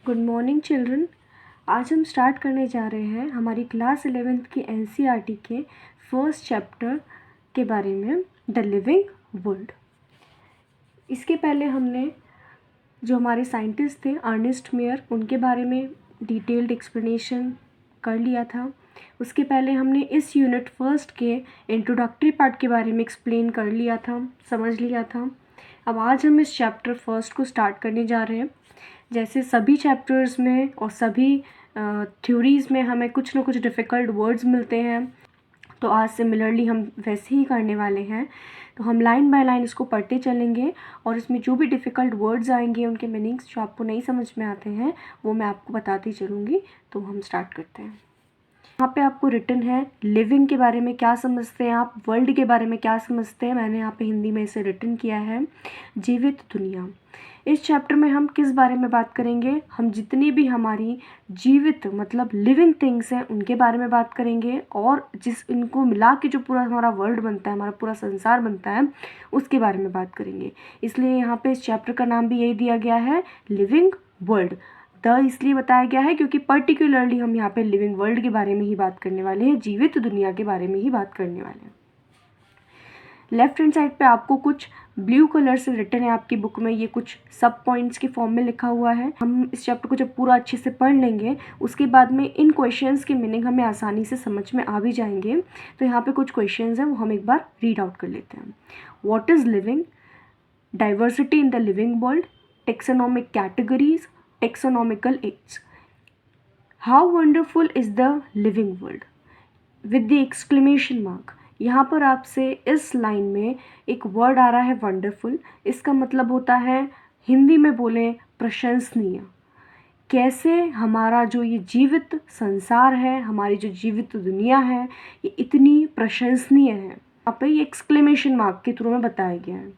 Good morning children. आज हम start करने जा रहे हैं हमारी क्लास 11th की एनसीईआरटी के फर्स्ट चैप्टर के बारे में, द लिविंग वर्ल्ड। इसके पहले हमने जो हमारे साइंटिस्ट थे अर्नेस्ट मेयर, उनके बारे में डिटेल्ड एक्सप्लेनेशन कर लिया था। उसके पहले हमने इस यूनिट फर्स्ट के इंट्रोडक्टरी पार्ट के बारे में एक्सप्लेन कर लिया था, समझ लिया था। अब आज हम इस चैप्टर फर्स्ट को स्टार्ट करने जा रहे हैं। जैसे सभी चैप्टर्स में और सभी थ्योरीज़ में हमें कुछ ना कुछ डिफ़िकल्ट वर्ड्स मिलते हैं, तो आज सिमिलरली हम वैसे ही करने वाले हैं। तो हम लाइन बाय लाइन इसको पढ़ते चलेंगे और इसमें जो भी डिफ़िकल्ट वर्ड्स आएंगे, उनके मीनिंग्स जो आपको नहीं समझ में आते हैं, वो मैं आपको बताती चलूँगी। तो हम स्टार्ट करते हैं। यहाँ पे आपको रिटन है लिविंग के बारे में क्या समझते हैं आप, वर्ल्ड के बारे में क्या समझते हैं। मैंने यहाँ पे हिंदी में इसे रिटन किया है, जीवित दुनिया। इस चैप्टर में हम किस बारे में बात करेंगे, हम जितनी भी हमारी जीवित मतलब लिविंग थिंग्स हैं उनके बारे में बात करेंगे, और जिस इनको मिला के जो पूरा हमारा वर्ल्ड बनता है, हमारा पूरा संसार बनता है, उसके बारे में बात करेंगे। इसलिए यहाँ पे इस चैप्टर का नाम भी यही दिया गया है, लिविंग वर्ल्ड। द इसलिए बताया गया है क्योंकि पर्टिकुलरली हम यहाँ पे लिविंग वर्ल्ड के बारे में ही बात करने वाले हैं, जीवित दुनिया के बारे में ही बात करने वाले हैं। लेफ्ट हैंड साइड पे आपको कुछ ब्लू कलर से रिटन है आपकी बुक में, ये कुछ सब पॉइंट्स के फॉर्म में लिखा हुआ है। हम इस चैप्टर को जब पूरा अच्छे से पढ़ लेंगे, उसके बाद में इन क्वेश्चंस के मीनिंग हमें आसानी से समझ में आ भी जाएंगे। तो यहाँ पे कुछ क्वेश्चंस हैं, वो हम एक बार रीड आउट कर लेते हैं। What is living, diversity in the living world, taxonomic categories, taxonomical aids, how wonderful is the living world with the exclamation mark. यहाँ पर आपसे इस लाइन में एक वर्ड आ रहा है वंडरफुल, इसका मतलब होता है, हिंदी में बोलें, प्रशंसनीय। कैसे हमारा जो ये जीवित संसार है, हमारी जो जीवित दुनिया है, ये इतनी प्रशंसनीय है। यहाँ पे ये एक्सक्लेमेशन मार्क के थ्रू में बताया गया है।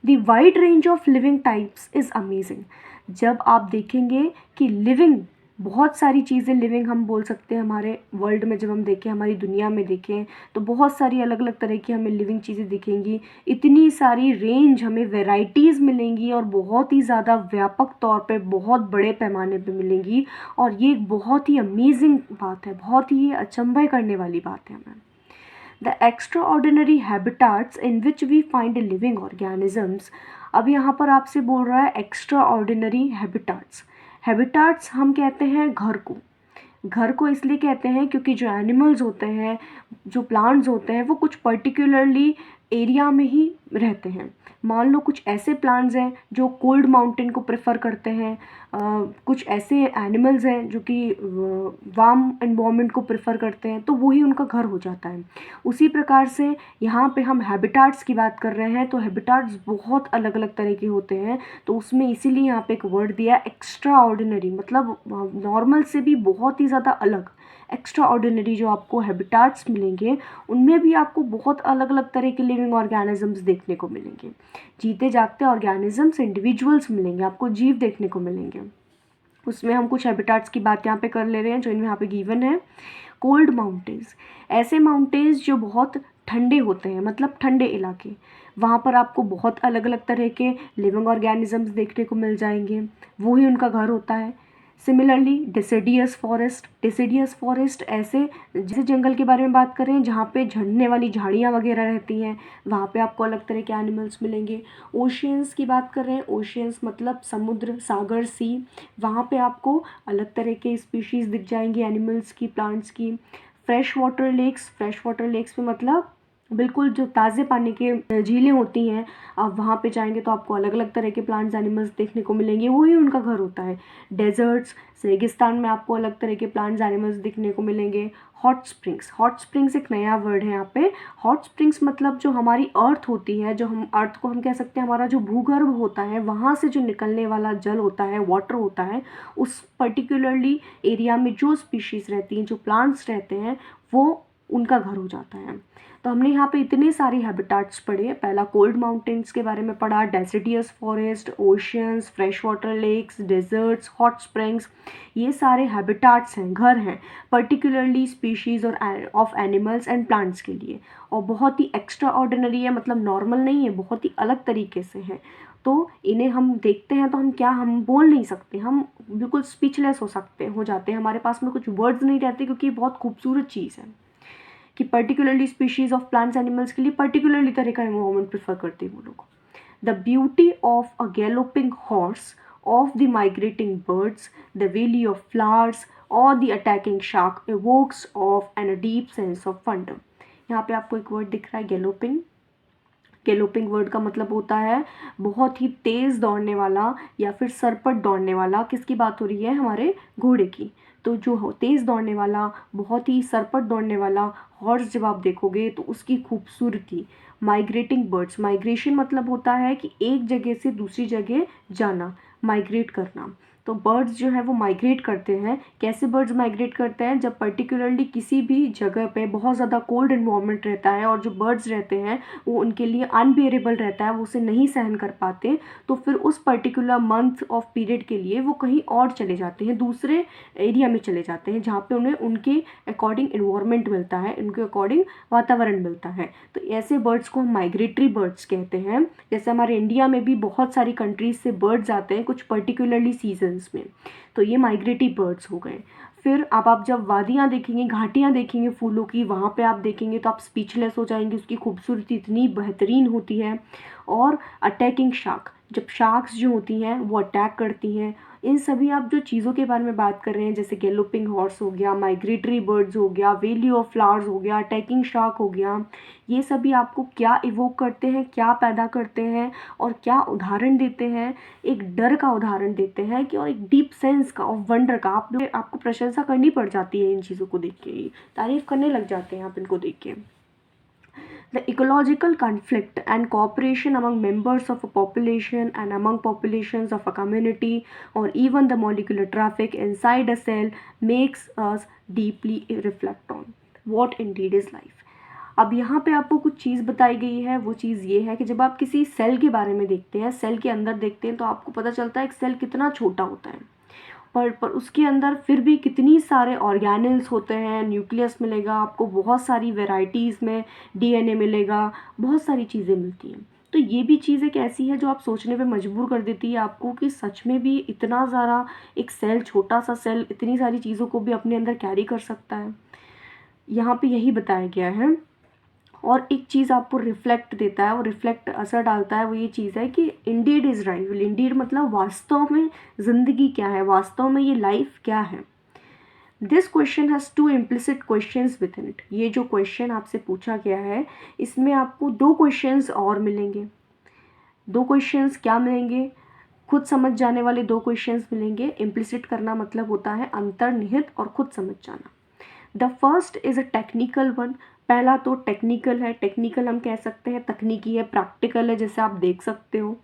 The wide range of living types is amazing. जब आप देखेंगे कि लिविंग, बहुत सारी चीज़ें लिविंग हम बोल सकते हैं हमारे वर्ल्ड में, जब हम देखें हमारी दुनिया में देखें तो बहुत सारी अलग अलग तरह की हमें लिविंग चीज़ें दिखेंगी। इतनी सारी रेंज, हमें वेराइटीज़ मिलेंगी और बहुत ही ज़्यादा व्यापक तौर पे, बहुत बड़े पैमाने पे मिलेंगी। और ये एक बहुत ही अमेजिंग बात है, बहुत ही अचंभे करने वाली बात है हमें। The extraordinary habitats in which we find living organisms। अब यहाँ पर आपसे बोल रहा है extraordinary habitats। habitats हम कहते हैं घर को इसलिए कहते हैं क्योंकि जो एनिमल्स होते हैं, जो प्लांट्स होते हैं, वो कुछ पर्टिकुलरली एरिया में ही रहते हैं। मान लो कुछ ऐसे प्लांट्स हैं जो कोल्ड माउंटेन को प्रेफर करते हैं, कुछ ऐसे एनिमल्स हैं जो कि वार्म एनवायरनमेंट को प्रेफर करते हैं, तो वही उनका घर हो जाता है। उसी प्रकार से यहाँ पे हम हैबिटाट्स की बात कर रहे हैं, तो हैबिटाट्स बहुत अलग अलग तरह के होते हैं। तो उसमें इसीलिए यहाँ पे एक वर्ड दिया एक्स्ट्रा ऑर्डिनरी, मतलब नॉर्मल से भी बहुत ही ज़्यादा अलग। एक्स्ट्रा ऑर्डिनरी जो आपको हैबिटाट्स मिलेंगे, उनमें भी आपको बहुत अलग अलग तरह के लिविंग ऑर्गेनिजम्स देखने को मिलेंगे। जीते जागते ऑर्गेनिजम्स, इंडिविजुअल्स मिलेंगे, आपको जीव देखने को मिलेंगे। उसमें हम कुछ हैबिटाट्स की बात यहाँ पे कर ले रहे हैं जो इनमें यहाँ पे गिवन है। कोल्ड माउंटेन्स, ऐसे माउंटेन्स जो बहुत ठंडे होते हैं, मतलब ठंडे इलाके, वहाँ पर आपको बहुत अलग अलग तरह के लिविंग ऑर्गेनिजम्स देखने को मिल जाएंगे, वो ही उनका घर होता है। सिमिलरली डिसिडियस फॉरेस्ट ऐसे, जैसे जंगल के बारे में बात करें जहाँ पे झड़ने वाली झाड़ियाँ वगैरह रहती हैं, वहाँ पे आपको अलग तरह के एनिमल्स मिलेंगे। ओशियंस की बात कर रहे हैं, ओशियंस मतलब समुद्र, सागर, सी, वहाँ पे आपको अलग तरह के स्पीशीज़ दिख जाएंगी, एनिमल्स की, प्लांट्स की। फ्रेश वाटर लेक्स में मतलब बिल्कुल जो ताज़े पानी के झीलें होती हैं, आप वहाँ पे जाएंगे तो आपको अलग अलग तरह के प्लांट्स, एनिमल्स देखने को मिलेंगे, वही उनका घर होता है। डेजर्ट्स, रेगिस्तान में आपको अलग तरह के प्लांट्स, एनिमल्स दिखने को मिलेंगे। हॉट स्प्रिंग्स एक नया वर्ड है यहाँ पे। हॉट स्प्रिंग्स मतलब जो हमारी अर्थ होती है, जो हम अर्थ को हम कह सकते हैं, हमारा जो भूगर्भ होता है, वहाँ से जो निकलने वाला जल होता है, वाटर होता है, उस पर्टिकुलरली एरिया में जो स्पीशीज़ रहती हैं, जो प्लांट्स रहते हैं, वो उनका घर हो जाता है। तो हमने यहाँ पे इतने सारे हैबिटाट्स पढ़े। पहला कोल्ड माउंटेन्स के बारे में पढ़ा, deciduous forest, oceans, fresh water lakes, deserts, hot springs, ये सारे हैबिटाट्स हैं, घर हैं पर्टिकुलरली स्पीशीज़ और ऑफ एनिमल्स एंड प्लांट्स के लिए, और बहुत ही एक्स्ट्रा ऑर्डिनरी है, मतलब नॉर्मल नहीं है, बहुत ही अलग तरीके से है। तो इन्हें हम देखते हैं तो हम बोल नहीं सकते, हम बिल्कुल स्पीचलेस हो जाते हैं, हमारे पास में कुछ वर्ड्स नहीं रहते, क्योंकि ये बहुत खूबसूरत चीज़ है कि particularly species of plants animals के लिए पर्टिकुलरली तरह का एनवायरनमेंट प्रेफर करते हैं वो लोग। The beauty of a galloping horse, of the migrating birds, the valley of flowers, or the attacking shark evokes of and a deep sense of wonder। यहाँ पे आपको एक वर्ड दिख रहा है गैलोपिंग। गैलोपिंग वर्ड का मतलब होता है बहुत ही तेज़ दौड़ने वाला या फिर सरपट दौड़ने वाला। किसकी बात हो रही है? हमारे घोड़े की। तो जो तेज़ दौड़ने वाला, बहुत ही सरपट दौड़ने वाला हॉर्स जब आप देखोगे तो उसकी खूबसूरती। माइग्रेटिंग बर्ड्स, माइग्रेशन मतलब होता है कि एक जगह से दूसरी जगह जाना, माइग्रेट करना। तो बर्ड्स जो है वो माइग्रेट करते हैं। कैसे बर्ड्स माइग्रेट करते हैं? जब पर्टिकुलरली किसी भी जगह पे बहुत ज़्यादा कोल्ड एनवायरनमेंट रहता है और जो बर्ड्स रहते हैं वो उनके लिए अनबेरेबल रहता है, वो उसे नहीं सहन कर पाते, तो फिर उस पर्टिकुलर मंथ ऑफ पीरियड के लिए वो कहीं और चले जाते हैं, दूसरे एरिया में चले जाते हैं जहाँ पे उन्हें उनके अकॉर्डिंग एनवायरनमेंट मिलता है, उनके अकॉर्डिंग वातावरण मिलता है। तो ऐसे बर्ड्स को हम माइग्रेटरी बर्ड्स कहते हैं। जैसे हमारे इंडिया में भी बहुत सारी कंट्रीज से बर्ड्स आते हैं कुछ पर्टिकुलरली सीजन्स में, तो ये माइग्रेटरी बर्ड्स हो गए। फिर आप जब वादियाँ देखेंगे, घाटियाँ देखेंगे फूलों की, वहाँ पे आप देखेंगे तो आप स्पीचलेस हो जाएंगे, उसकी खूबसूरती इतनी बेहतरीन होती है। और अटैकिंग शार्क, जब शार्क्स जो होती हैं वो अटैक करती हैं, इन सभी आप जो चीज़ों के बारे में बात कर रहे हैं, जैसे गैलोपिंग हॉर्स हो गया, माइग्रेटरी बर्ड्स हो गया, वैली ऑफ फ्लावर्स हो गया, अटैकिंग शार्क हो गया, ये सभी आपको क्या इवोक करते हैं, क्या पैदा करते हैं और क्या उदाहरण देते हैं? एक डर का उदाहरण देते हैं कि, और एक डीप सेंस का, ऑफ वंडर का। आपको प्रशंसा करनी पड़ जाती है इन चीज़ों को देख के, तारीफ करने लग जाते हैं आप इनको देख के। The ecological conflict and cooperation among members of a population and among populations of a community, or even the molecular traffic inside a cell, makes us deeply reflect on what indeed is life। अब यहाँ पे आपको कुछ चीज़ बताई गई है, वो चीज़ ये है कि जब आप किसी सेल के बारे में देखते हैं, सेल के अंदर देखते हैं, तो आपको पता चलता है एक सेल कितना छोटा होता है, पर उसके अंदर फिर भी कितनी सारे ऑर्गेनेल्स होते हैं। न्यूक्लियस मिलेगा आपको, बहुत सारी वेराइटीज़ में डीएनए मिलेगा, बहुत सारी चीज़ें मिलती हैं। तो ये भी चीज़ एक ऐसी है जो आप सोचने पे मजबूर कर देती है आपको कि सच में भी इतना ज़्यादा एक सेल, छोटा सा सेल, इतनी सारी चीज़ों को भी अपने अंदर कैरी कर सकता है। यहाँ पे यही बताया गया है। और एक चीज़ आपको रिफ्लेक्ट देता है, और रिफ्लेक्ट असर डालता है, वो ये चीज़ है कि इंडीड इज़ राइट। इंडीड मतलब वास्तव में ज़िंदगी क्या है, वास्तव में ये लाइफ क्या है। This question has two implicit questions within it. ये जो क्वेश्चन आपसे पूछा गया है, इसमें आपको दो क्वेश्चंस और मिलेंगे। दो क्वेश्चंस क्या मिलेंगे? खुद समझ जाने वाले दो क्वेश्चंस मिलेंगे। इम्प्लिसिट करना मतलब होता है अंतर्निहित, और खुद समझ जाना। The first is a technical one. पहला तो टेक्निकल है। टेक्निकल हम कह सकते हैं तकनीकी है, प्रैक्टिकल है, जैसे आप देख सकते हो।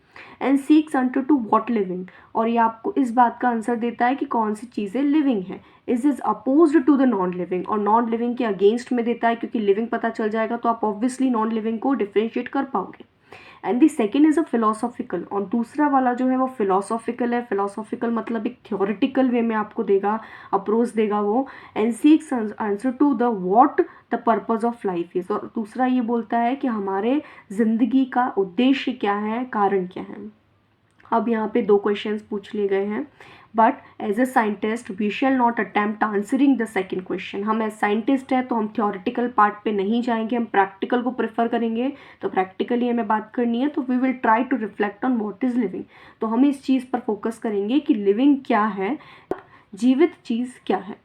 And seeks answer to what living, और ये आपको इस बात का आंसर देता है कि कौन सी चीज़ें लिविंग है। Is opposed to the non living, और नॉन लिविंग के अगेंस्ट में देता है, क्योंकि लिविंग पता चल जाएगा तो आप ऑब्वियसली नॉन लिविंग को डिफ्रेंशिएट कर पाओगे। And the second is a philosophical, और दूसरा वाला जो है वो फिलोसॉफिकल है। फिलोसॉफिकल मतलब एक थ्योरेटिकल वे में आपको देगा, अप्रोच देगा वो। And seeks answer to the what the purpose of life is, और दूसरा ये बोलता है कि हमारे ज़िंदगी का उद्देश्य क्या है, कारण क्या है। अब यहाँ पे दो क्वेश्चंस पूछ लिए गए हैं, but as a scientist we shall not attempt answering the second question. हम एज साइंटिस्ट हैं तो हम थ्योरेटिकल पार्ट पे नहीं जाएंगे, हम प्रैक्टिकल को प्रेफर करेंगे। तो प्रैक्टिकली हमें बात करनी है, तो we will try to reflect on what is living. तो हम इस चीज़ पर फोकस करेंगे कि लिविंग क्या है, जीवित चीज़ क्या है।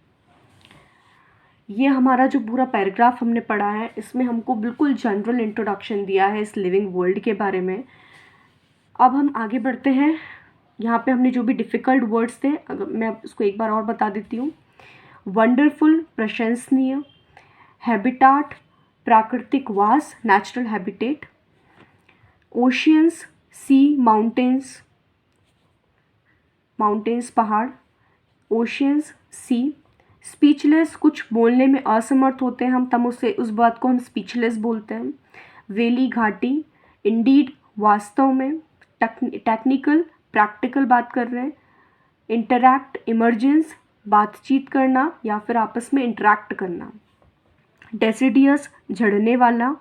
ये हमारा जो पूरा पैराग्राफ हमने पढ़ा है, इसमें हमको बिल्कुल जनरल इंट्रोडक्शन दिया है इस लिविंग वर्ल्ड के बारे में। अब हम आगे बढ़ते हैं। यहाँ पे हमने जो भी डिफ़िकल्ट वर्ड्स थे, अगर मैं उसको एक बार और बता देती हूँ। वंडरफुल, प्रशंसनीय। हैबिटाट, प्राकृतिक वास, नेचुरल हैबिटेट। ओशियंस, सी, माउंटेन्स, माउंटेन्स पहाड़। ओशियंस, सी। स्पीचलेस, कुछ बोलने में असमर्थ होते हैं हम, तब उस बात को हम स्पीचलेस बोलते हैं। वेली, घाटी। इंडीड, वास्तव में। टेक्निकल, प्रैक्टिकल बात कर रहे हैं। इंटरैक्ट, इमरजेंस, बातचीत करना या फिर आपस में इंटरैक्ट करना। डेसिडियस, झड़ने वाला।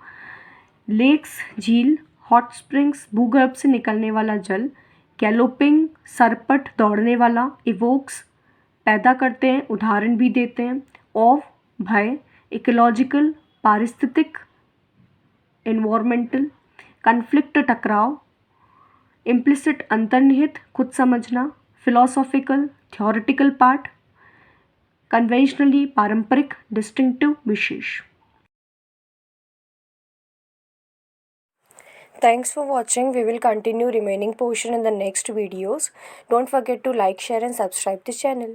लेक्स, झील। हॉट स्प्रिंग्स, भूगर्भ से निकलने वाला जल। गैलोपिंग, सरपट, दौड़ने वाला। इवोक्स, पैदा करते हैं, उदाहरण भी देते हैं। ऑफ, भय। इकोलॉजिकल, पारिस्थितिक, एनवायरमेंटल। कन्फ्लिक्ट, टकराव। इम्प्लिसिट, अंतर्निहित, खुद समझना। Philosophical, theoretical part. कन्वेंशनली, पारंपरिक, डिस्टिंक्टिव, विशेष। Thanks for watching. We will continue remaining portion in the next videos. Don't forget to like, share and subscribe the channel.